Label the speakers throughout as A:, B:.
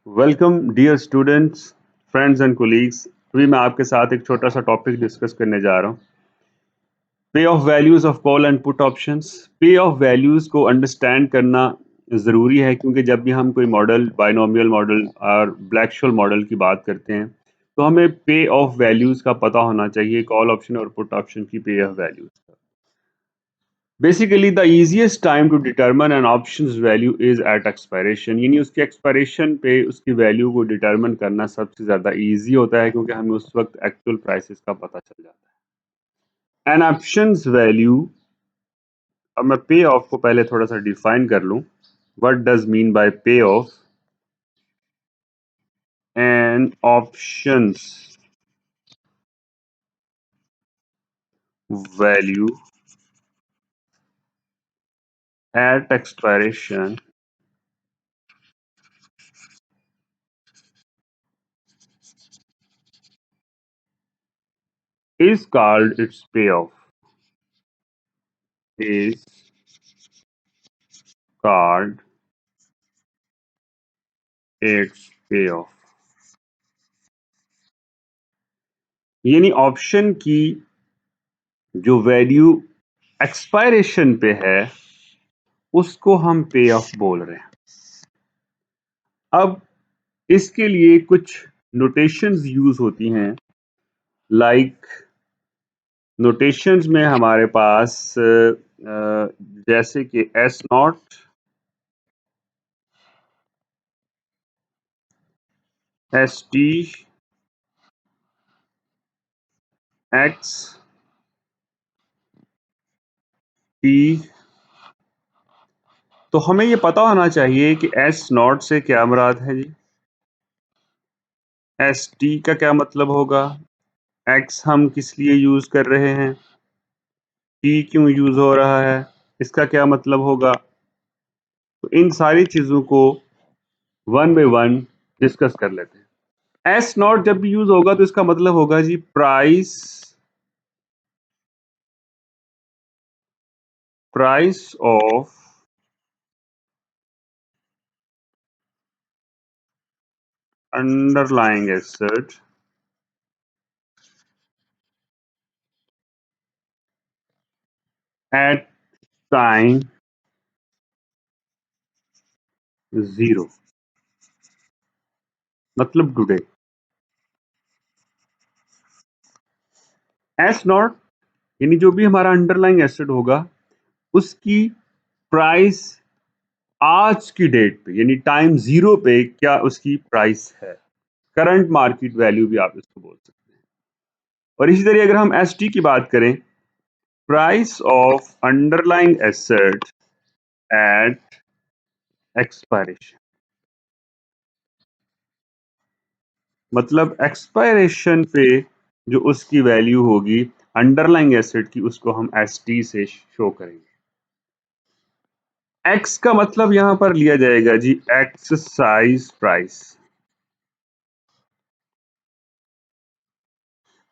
A: Welcome dear students, friends and colleagues. अभी मैं आपके साथ एक छोटा सा टॉपिक डिस्कस करने जा रहा हूँ। पे of values of call and put options. पे ऑफ वैल्यूज को अंडरस्टैंड करना ज़रूरी है क्योंकि जब भी हम कोई मॉडल, बाइनोमियल मॉडल और ब्लैक-शोल मॉडल की बात करते हैं तो हमें पे ऑफ वैल्यूज का पता होना चाहिए, कॉल ऑप्शन और पुट ऑप्शन की पे ऑफ वैल्यूज का। Basically the easiest time to determine an options value is at expiration, यानी उसके एक्सपायरेशन पे उसकी वैल्यू को डिटरमिन करना सबसे ज़्यादा इजी होता है क्योंकि हमें उस वक्त एक्चुअल प्राइसेस का पता चल जाता है। एन ऑप्शंस वैल्यू, अब मैं पे ऑफ को पहले थोड़ा सा डिफाइन कर लूं। What does mean by payoff? An options value at expiration is called its payoff, is called its payoff। यानी ऑप्शन की जो वैल्यू एक्सपायरेशन पे है उसको हम पे ऑफ बोल रहे हैं। अब इसके लिए कुछ नोटेशंस यूज होती हैं। लाइक नोटेशंस में हमारे पास जैसे कि S not, S T, x, T. तो हमें ये पता होना चाहिए कि एस नॉट से क्या मुराद है जी, एस टी का क्या मतलब होगा, एक्स हम किस लिए यूज कर रहे हैं, टी क्यों यूज हो रहा है, इसका क्या मतलब होगा। तो इन सारी चीजों को वन बाय वन डिस्कस कर लेते हैं। एस नॉट जब भी यूज होगा तो इसका मतलब होगा जी price, price of underlying asset at time zero, मतलब टुडे। एस नॉट यानी जो भी हमारा अंडरलाइंग एसेट होगा उसकी प्राइस आज की डेट पे यानी टाइम जीरो पे क्या उसकी प्राइस है, करंट मार्केट वैल्यू भी आप इसको बोल सकते हैं। और इसी तरह अगर हम एस टी की बात करें, price of underlying asset eight expiration, मतलब एक्सपायरेशन पे जो उसकी वैल्यू होगी अंडरलाइंग एसेट की उसको हम एस टी से शो करेंगे। एक्स का मतलब यहां पर लिया जाएगा जी एक्सरसाइज प्राइस।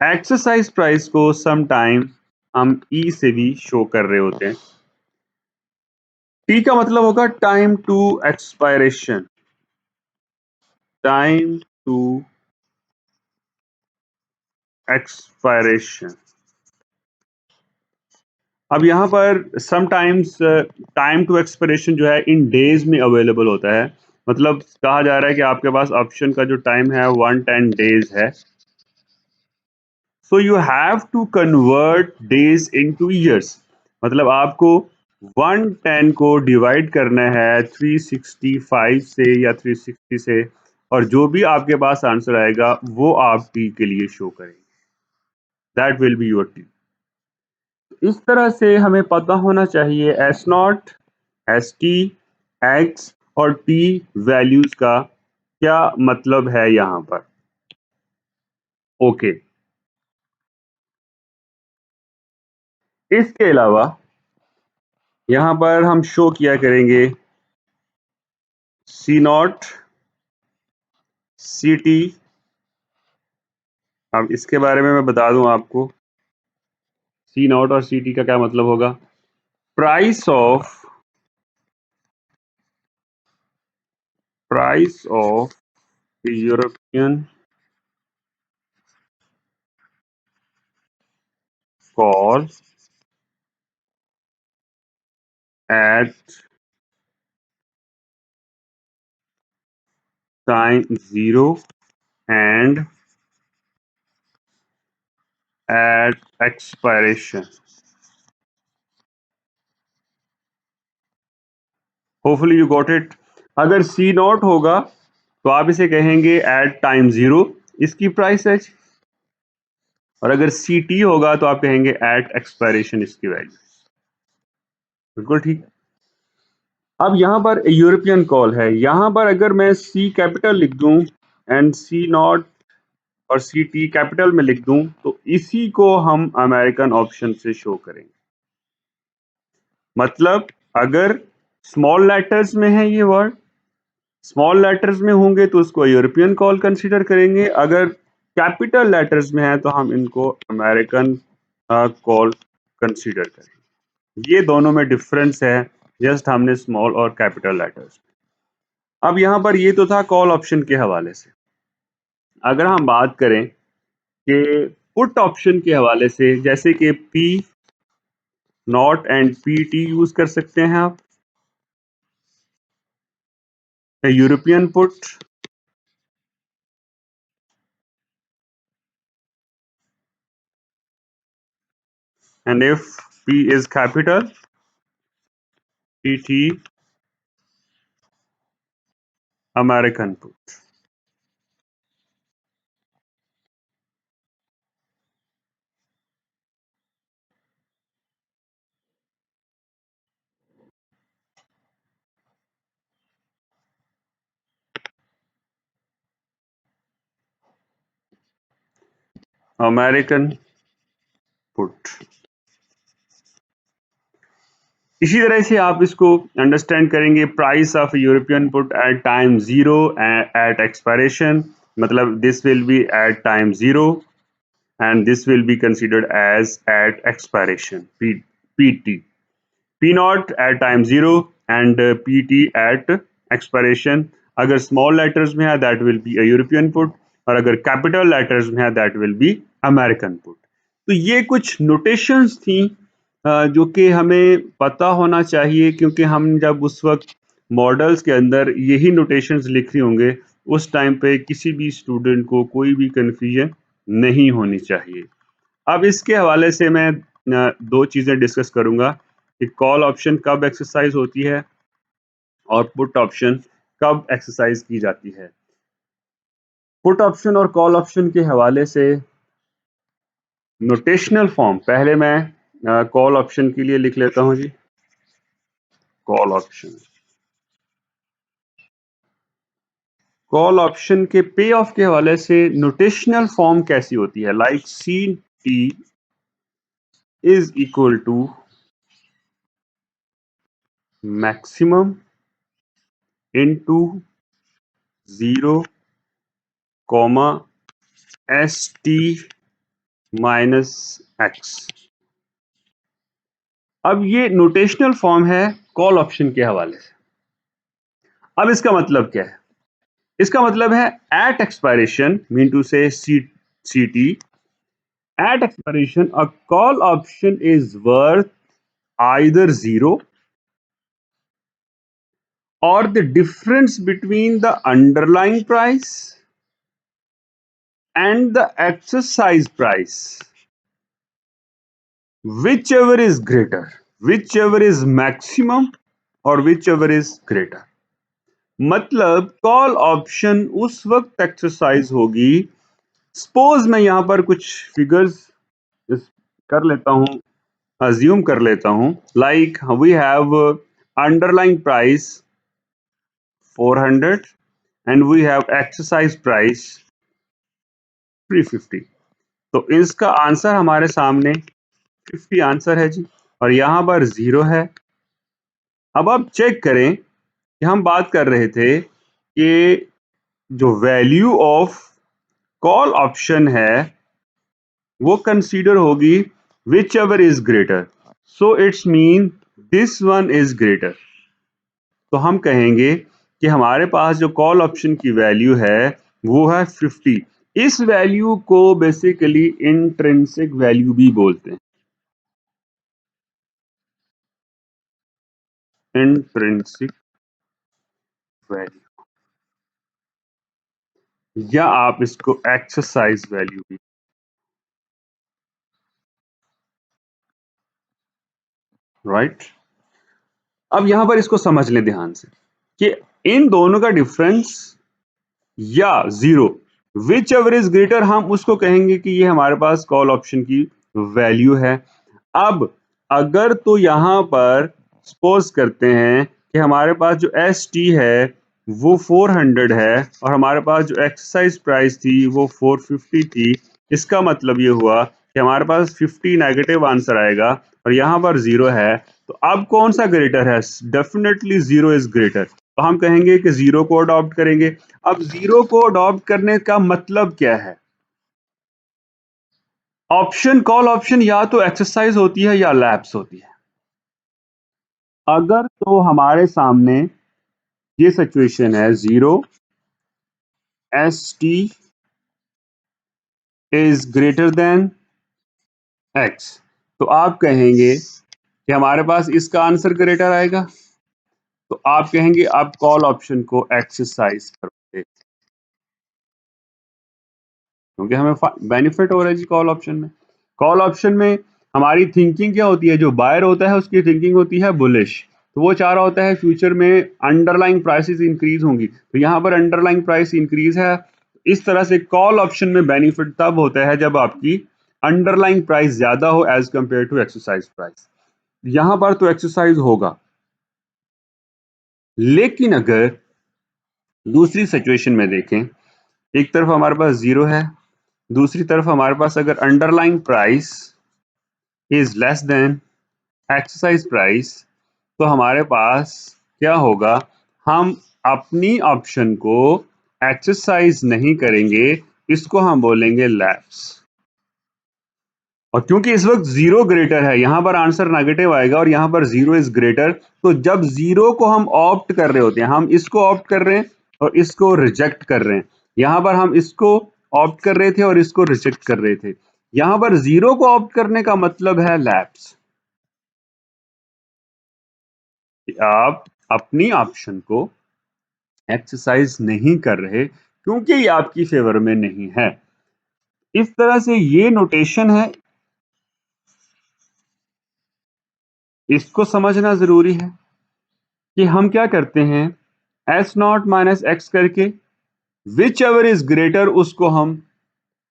A: एक्सरसाइज प्राइस को सम टाइम हम ई से भी शो कर रहे होते हैं। टी का मतलब होगा time to expiration, time to expiration. अब यहाँ पर समटाइम्स टाइम टू एक्सपायरेशन जो है इन डेज में अवेलेबल होता है, मतलब कहा जा रहा है कि आपके पास ऑप्शन का जो टाइम है 110 डेज है। So you have to convert days into years, मतलब आपको 110 को डिवाइड करना है 365 से या 360 से, और जो भी आपके पास आंसर आएगा वो आप टी के लिए शो करेंगे। That will be your T. इस तरह से हमें पता होना चाहिए S not, S T, x और टी वैल्यूज का क्या मतलब है यहां पर। ओके, इसके अलावा यहां पर हम शो किया करेंगे सी नॉट, सी टी। अब इसके बारे में मैं बता दूं आपको, सी नॉट और सी टी का क्या मतलब होगा। Price of, price of European call at time 0 and at expiration. Hopefully you got it. अगर C नॉट होगा तो आप इसे कहेंगे at time 0 इसकी प्राइस है, और अगर CT होगा तो आप कहेंगे at expiration इसकी वैल्यू। बिल्कुल ठीक। अब यहां पर यूरोपियन कॉल है, यहां पर अगर मैं C कैपिटल लिख दूं एंड C नॉट और CT कैपिटल में लिख दूं तो इसी को हम अमेरिकन ऑप्शन से शो करेंगे। मतलब अगर स्मॉल लेटर्स में है ये वर्ड, स्मॉल लेटर्स में होंगे तो उसको यूरोपियन कॉल कंसीडर करेंगे, अगर कैपिटल लेटर्स में है तो हम इनको अमेरिकन कॉल कंसीडर करेंगे। ये दोनों में डिफरेंस है, जस्ट हमने स्मॉल और कैपिटल लेटर्स। अब यहां पर ये तो था कॉल ऑप्शन के हवाले से। अगर हम बात करें कि पुट ऑप्शन के हवाले से, जैसे कि P not and P T use कर सकते हैं आप, European put and if P is capital, PT American put. American put. इसी तरह से आप इसको अंडरस्टैंड करेंगे, price of European put at time 0 at expiration, मतलब this will be at time 0 and this will be considered as at expiration, PT. P naught at time 0 and PT at expiration. अगर small letters में है that will be a European put, और अगर capital letters में है that will be American put. तो ये कुछ notations थी जो कि हमें पता होना चाहिए, क्योंकि हम जब उस वक्त मॉडल्स के अंदर यही नोटेशंस लिख रहे होंगे, उस टाइम पे किसी भी स्टूडेंट को कोई भी कंफ्यूजन नहीं होनी चाहिए। अब इसके हवाले से मैं दो चीज़ें डिस्कस करूंगा कि कॉल ऑप्शन कब एक्सरसाइज होती है और पुट ऑप्शन कब एक्सरसाइज की जाती है। पुट ऑप्शन और कॉल ऑप्शन के हवाले से नोटेशनल फॉर्म पहले मैं कॉल ऑप्शन के लिए लिख लेता हूं जी। कॉल ऑप्शन, कॉल ऑप्शन के पे ऑफ के हवाले से नोटेशनल फॉर्म कैसी होती है, like C T is equal to maximum into 0 comma S T minus X. अब ये नोटेशनल फॉर्म है कॉल ऑप्शन के हवाले से। अब इसका मतलब क्या है? इसका मतलब है eight expiration mean to say C T, at expiration a call option is worth either 0 or the difference between the underlying price and the exercise price, whichever is greater, whichever is maximum or whichever is greater। मतलब call option उस वक्त exercise होगी, suppose मैं यहां पर कुछ figures कर लेता हूं, अज्यूम कर लेता हूं, like we have underlying price 400 and we have exercise price 350। तो इसका आंसर हमारे सामने 50 आंसर है जी, और यहां पर 0 है। अब आप चेक करें कि हम बात कर रहे थे कि जो वैल्यू ऑफ कॉल ऑप्शन है वो कंसीडर होगी which ever is greater, so it's mean this one is greater. तो हम कहेंगे कि हमारे पास जो कॉल ऑप्शन की वैल्यू है वो है 50। इस वैल्यू को बेसिकली इंट्रिंसिक वैल्यू भी बोलते हैं, इंट्रिंसिक वैल्यू, या आप इसको एक्सरसाइज वैल्यू भी, राइट। अब यहां पर इसको समझ लें ध्यान से कि इन दोनों का डिफरेंस या zero, which ever is greater, हम उसको कहेंगे कि ये हमारे पास कॉल ऑप्शन की वैल्यू है। अब अगर तो यहां पर सपोज करते हैं कि हमारे पास जो एस टी है वो 400 है और हमारे पास जो एक्सरसाइज प्राइस थी वो 450 थी, इसका मतलब ये हुआ कि हमारे पास 50 नेगेटिव आंसर आएगा और यहां पर जीरो है। तो अब कौन सा ग्रेटर है? डेफिनेटली जीरो इज ग्रेटर, तो हम कहेंगे कि जीरो को अडॉप्ट करेंगे। अब जीरो को अडॉप्ट करने का मतलब क्या है? ऑप्शन, कॉल ऑप्शन या तो एक्सरसाइज होती है या लैप्स होती है। अगर तो हमारे सामने ये सिचुएशन है, zero S T is greater than x, तो आप कहेंगे कि हमारे पास इसका आंसर ग्रेटर आएगा, तो आप कहेंगे आप कॉल ऑप्शन को एक्सरसाइज करोगे, क्योंकि हमें बेनिफिट हो रहा है जी कॉल ऑप्शन में। कॉल ऑप्शन में हमारी थिंकिंग क्या होती है? जो बायर होता है उसकी थिंकिंग होती है बुलिश, तो वो चाह रहा होता है फ्यूचर में अंडरलाइंग प्राइसेस इंक्रीज होंगी, तो यहाँ पर अंडरलाइंग प्राइस इंक्रीज है। इस तरह से कॉल ऑप्शन में बेनिफिट तब होता है जब आपकी अंडरलाइंग प्राइस ज्यादा हो as compare to exercise price. यहां पर तो एक्सरसाइज होगा, लेकिन अगर दूसरी सिचुएशन में देखें, एक तरफ हमारे पास जीरो है, दूसरी तरफ हमारे पास अगर underlying price is less than exercise price, तो हमारे पास क्या होगा? हम अपनी ऑप्शन को एक्सरसाइज नहीं करेंगे, इसको हम बोलेंगे लैप्स। और क्योंकि इस वक्त जीरो ग्रेटर है, यहां पर आंसर नेगेटिव आएगा और यहां पर जीरो इज ग्रेटर, तो जब जीरो को हम ऑप्ट कर रहे होते हैं, हम इसको ऑप्ट कर रहे हैं और इसको रिजेक्ट कर रहे हैं। यहां पर हम इसको ऑप्ट कर रहे थे और इसको रिजेक्ट कर रहे थे। यहां पर जीरो को ऑप्ट करने का मतलब है लैप्स, आप अपनी ऑप्शन को एक्सरसाइज नहीं कर रहे क्योंकि ये आपकी फेवर में नहीं है। इस तरह से ये नोटेशन है, इसको समझना जरूरी है कि हम क्या करते हैं, एस नॉट माइनस एक्स करके विच एवर इज ग्रेटर उसको हम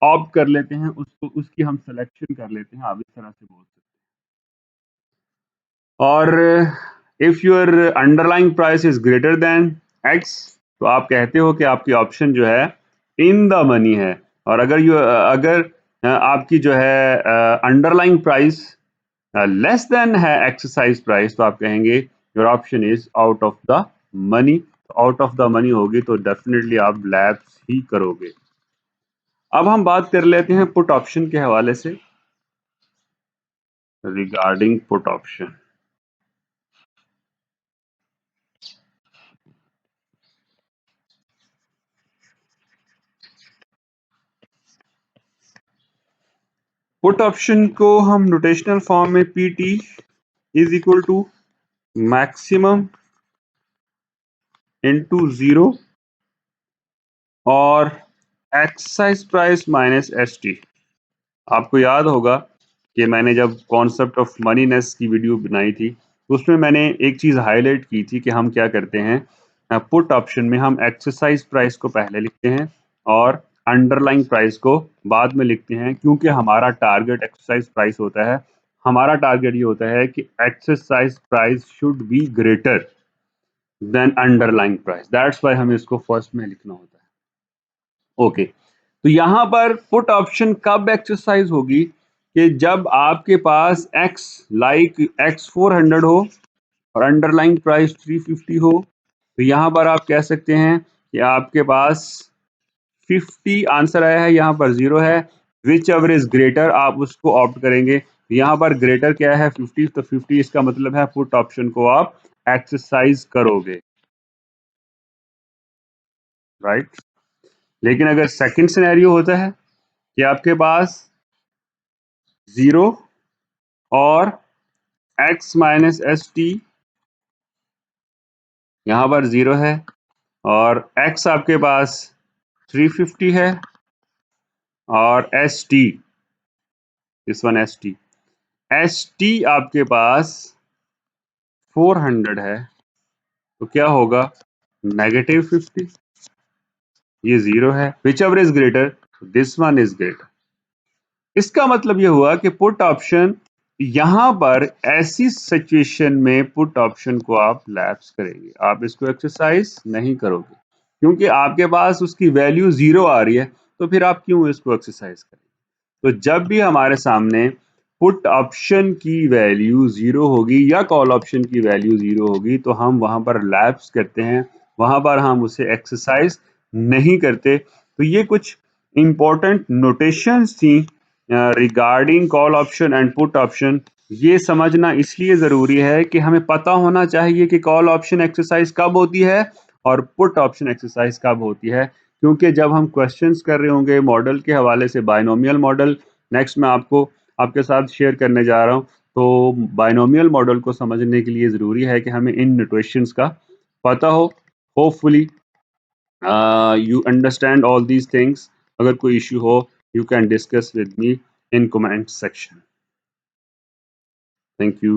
A: ऑप्ट कर लेते हैं, उसको उसकी हम सिलेक्शन कर लेते हैं, आप इस तरह से बोल सकते हैं। और if your underlying price is greater than x, तो आप कहते हो कि आपकी ऑप्शन जो है इन द मनी है। और अगर आपकी जो है अंडरलाइंग प्राइस लेस देन है एक्सरसाइज प्राइस, तो आप कहेंगे your option is out of the money. Out of the money होगी तो डेफिनेटली आप लैप्स ही करोगे। अब हम बात कर लेते हैं पुट ऑप्शन के हवाले से, regarding put option. Put option को हम नोटेशनल फॉर्म में P T is equal to maximum into zero और exercise price minus S T. आपको याद होगा कि मैंने जब कॉन्सेप्ट ऑफ मनीनेस की वीडियो बनाई थी, तो उसमें मैंने एक चीज़ हाईलाइट की थी कि हम क्या करते हैं, पुट ऑप्शन में हम एक्सरसाइज प्राइस को पहले लिखते हैं और अंडरलाइंग प्राइस को बाद में लिखते हैं, क्योंकि हमारा टारगेट एक्सरसाइज प्राइस होता है। हमारा टारगेट ये होता है कि exercise price should be greater than underlying price, that's why हमें इसको फर्स्ट में लिखना होता है। ओके, तो यहां पर पुट ऑप्शन कब एक्सरसाइज होगी? कि जब आपके पास एक्स लाइक एक्स 400 हो और अंडरलाइंग प्राइस 350 हो, तो यहां पर आप कह सकते हैं कि आपके पास 50 आंसर आया है, यहां पर जीरो है, विच एवर इज ग्रेटर आप उसको ऑप्ट करेंगे। यहां पर ग्रेटर क्या है? 50, तो 50 इसका मतलब है पुट ऑप्शन को आप एक्सरसाइज करोगे, राइट। लेकिन अगर सेकंड सिनेरियो होता है कि आपके पास 0 और x माइनस एस टी, यहाँ पर 0 है और x आपके पास 350 है और S T, this one S T आपके पास 400 है, तो क्या होगा -50, ये 0 है, which ever is greater, this one is greater. इसका मतलब ये हुआ कि पुट ऑप्शन, यहां पर ऐसी सिचुएशन में पुट ऑप्शन को आप लैप्स करेंगे, आप इसको एक्सरसाइज नहीं करोगे क्योंकि आपके पास उसकी वैल्यू 0 आ रही है, तो फिर आप क्यों इसको एक्सरसाइज करेंगे। तो जब भी हमारे सामने पुट ऑप्शन की वैल्यू 0 होगी या कॉल ऑप्शन की वैल्यू 0 होगी तो हम वहां पर लैप्स करते हैं, वहां पर हम उसे एक्सरसाइज नहीं करते। तो ये कुछ इंपॉर्टेंट नोटेशंस थी regarding call option and put option. ये समझना इसलिए ज़रूरी है कि हमें पता होना चाहिए कि कॉल ऑप्शन एक्सरसाइज कब होती है और पुट ऑप्शन एक्सरसाइज कब होती है, क्योंकि जब हम क्वेश्चंस कर रहे होंगे मॉडल के हवाले से, बायनोमियल मॉडल नेक्स्ट मैं आपको आपके साथ शेयर करने जा रहा हूँ, तो बायनोमियल मॉडल को समझने के लिए ज़रूरी है कि हमें इन नोटेशंस का पता हो। Hopefully you understand all these things. अगर कोई इश्यू हो you can discuss with me in comment section. Thank you.